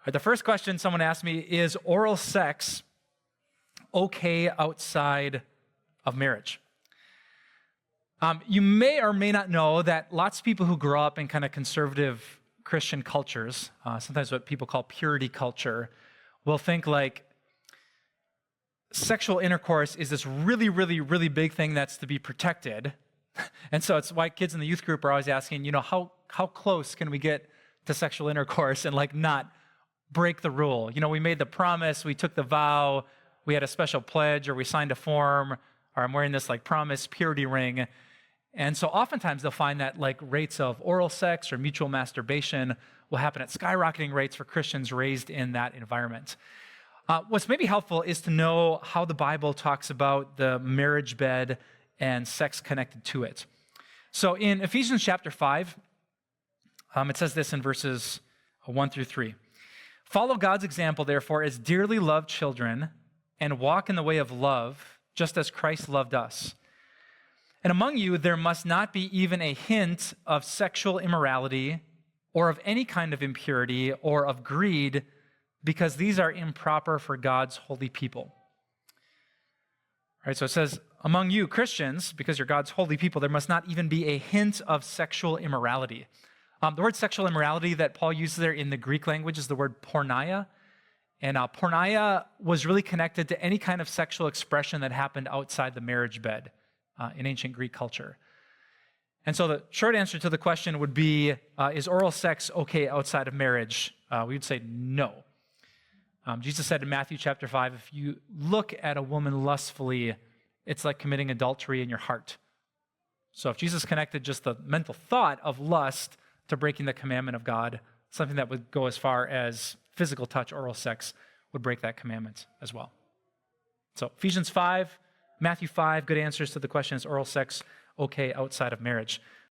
The first question someone asked me is oral sex okay outside of marriage? You may or may not know that lots of people who grow up in kind of conservative Christian cultures, sometimes what people call purity culture, will think like sexual intercourse is this really, really, really big thing that's to be protected. And so it's why kids in the youth group are always asking, how close can we get to sexual intercourse and like not break the rule? We made the promise, we took the vow, we had a special pledge, or we signed a form, or I'm wearing this like promise purity ring. And so oftentimes they'll find that like rates of oral sex or mutual masturbation will happen at skyrocketing rates for Christians raised in that environment. What's maybe helpful is to know how the Bible talks about the marriage bed and sex connected to it. So in Ephesians chapter 5, it says this in verses 1 through 3. Follow God's example, therefore, as dearly loved children, and walk in the way of love, just as Christ loved us. And among you, there must not be even a hint of sexual immorality or of any kind of impurity or of greed, because these are improper for God's holy people. All right, so it says, among you Christians, because you're God's holy people, there must not even be a hint of sexual immorality. The word sexual immorality that Paul uses there in the Greek language is the word porneia. And porneia was really connected to any kind of sexual expression that happened outside the marriage bed in ancient Greek culture. And so the short answer to the question would be, is oral sex okay outside of marriage? We would say no. Jesus said in Matthew chapter 5, if you look at a woman lustfully, it's like committing adultery in your heart. So if Jesus connected just the mental thought of lust to breaking the commandment of God, something that would go as far as physical touch, oral sex, would break that commandment as well. So Ephesians 5, Matthew 5, good answers to the question, is oral sex okay outside of marriage?